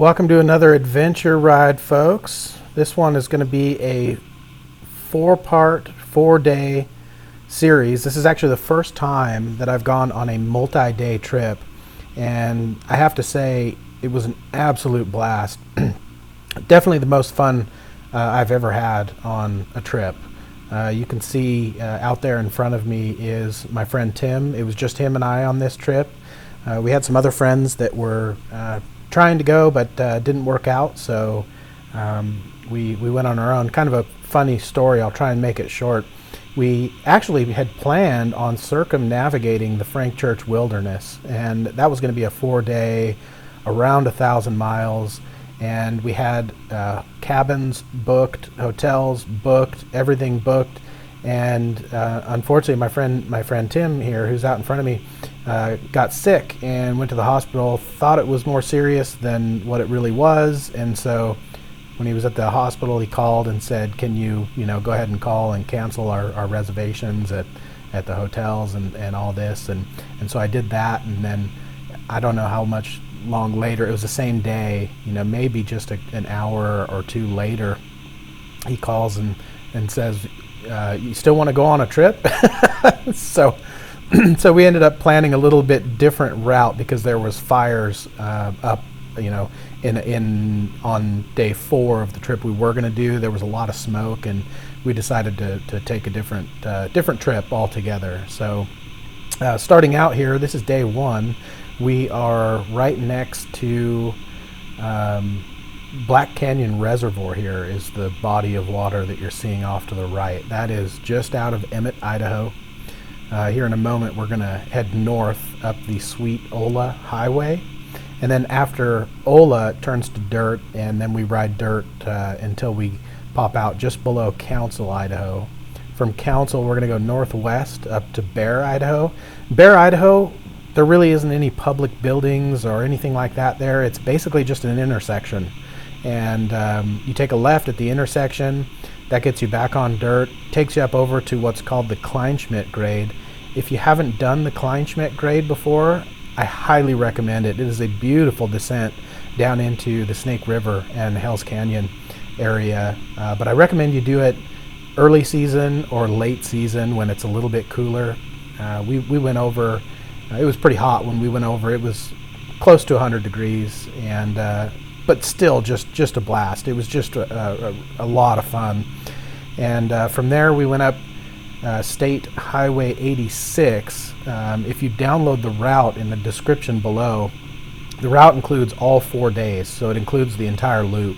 Welcome to another adventure ride, folks. This one is going to be a 4-part, 4-day series. This is actually the first time that I've gone on a multi-day trip, and I have to say it was an absolute blast. Definitely the most fun I've ever had on a trip. You can see out there in front of me is my friend Tim. It was just him and I on this trip. We had some other friends that were trying to go but didn't work out, so we went on our own. Kind of a funny story. I'll try and make it short. We actually had planned on circumnavigating the Frank Church Wilderness, and that was going to be a 4-day, around 1,000 miles, and we had cabins booked, hotels booked, everything booked. And unfortunately, my friend Tim here, who's out in front of me, got sick and went to the hospital. Thought it was more serious than what it really was, and so when he was at the hospital, he called and said, "Can you go ahead and call and cancel our reservations at the hotels and all this?" And so I did that, and then I don't know how much long later, it was the same day, maybe just an hour or two later, he calls and says, "You still want to go on a trip?" So we ended up planning a little bit different route because there was fires up, on day 4 of the trip we were going to do. There was a lot of smoke, and we decided to take a different trip altogether. So starting out here, this is day 1. We are right next to Black Canyon Reservoir. Here is the body of water that you're seeing off to the right. That is just out of Emmett, Idaho. Here in a moment, we're going to head north up the Sweet Ola Highway. And then after Ola, it turns to dirt, and then we ride dirt until we pop out just below Council, Idaho. From Council, we're going to go northwest up to Bear, Idaho. Bear, Idaho, there really isn't any public buildings or anything like that there. It's basically just an intersection. And you take a left at the intersection. That gets you back on dirt, takes you up over to what's called the Kleinschmidt grade. If you haven't done the Kleinschmidt grade before, I highly recommend it. It is a beautiful descent down into the Snake River and Hell's Canyon area. But I recommend you do it early season or late season when it's a little bit cooler. We went over, it was pretty hot when we went over. It was close to 100 degrees, and but still just a blast. It was just a lot of fun. And from there we went up State Highway 86. If you download the route in the description below, the route includes all 4 days, so it includes the entire loop.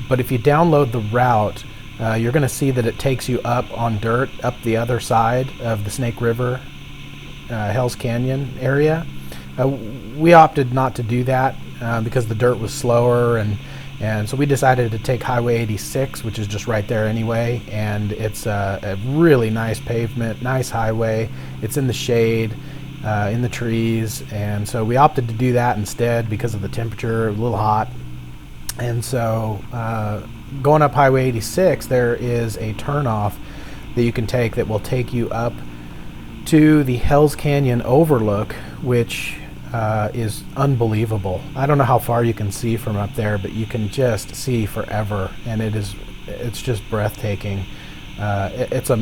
But if you download the route, you're going to see that it takes you up on dirt, up the other side of the Snake River, Hell's Canyon area. We opted not to do that because the dirt was slower, and so we decided to take Highway 86, which is just right there anyway, and it's a really nice pavement, nice highway. It's in the shade, in the trees, and so we opted to do that instead because of the temperature, a little hot. And so going up Highway 86, there is a turnoff that you can take that will take you up to the Hell's Canyon overlook, which is unbelievable. I don't know how far you can see from up there, but you can just see forever, and it's just breathtaking. It's a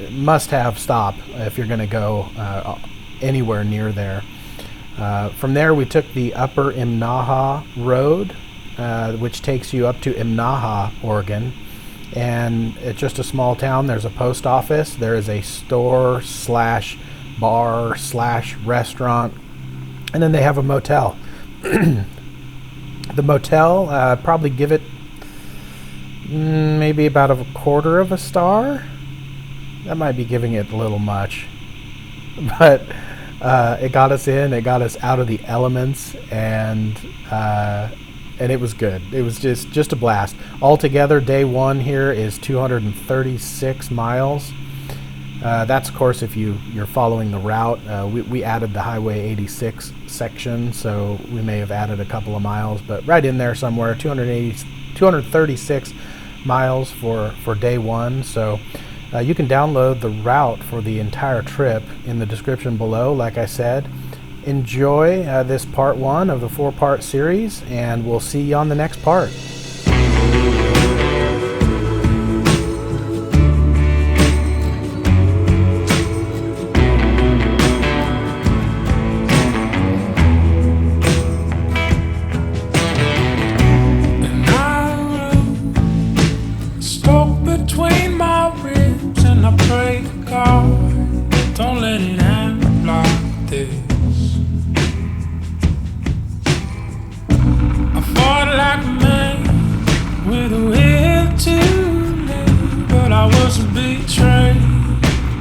must-have stop if you're going to go anywhere near there. From there, we took the Upper Imnaha Road, which takes you up to Imnaha, Oregon, and it's just a small town. There's a post office. There is a store/bar/restaurant. And then they have a motel. The motel, probably give it maybe about a 1/4 of a star. That might be giving it a little much. But it got us in, it got us out of the elements, and it was good. It was just a blast. Altogether, day 1 here is 236 miles. That's, of course, if you're following the route. We added the Highway 86 section, so we may have added a couple of miles, but right in there somewhere, 236 miles for day 1. So you can download the route for the entire trip in the description below. Like I said, enjoy this part 1 of the 4-part series, and we'll see you on the next part. Between my ribs, and I pray to God, don't let it end like this. I fought like a man with a will to live, but I was betrayed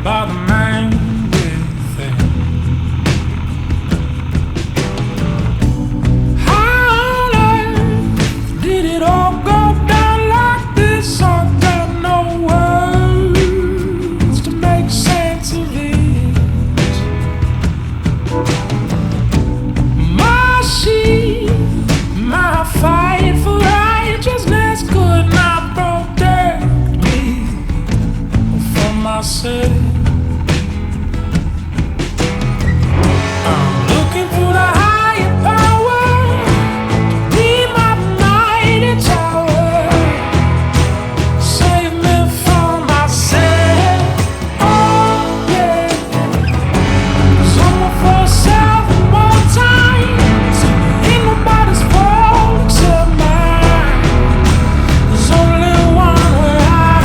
by the man within. How on earth did it all go down like this? I'm looking for the higher power to be my mighty tower. Save me from myself, oh yeah. 'Cause I'm a for self one more time. So ain't nobody's fault except mine. There's only one way out.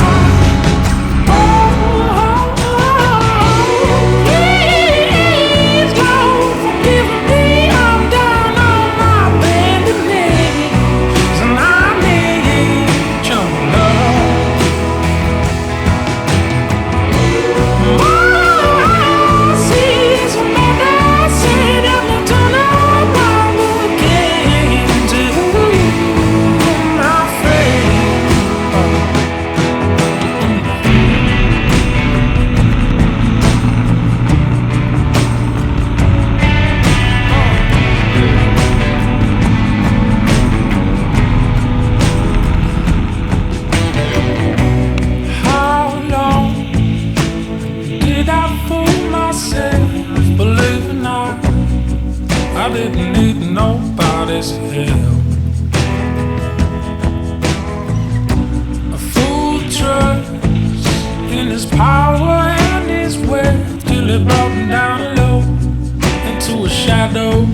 I didn't need nobody's help. A fool trusts in his power and his wealth till it brought him down low into a shadow.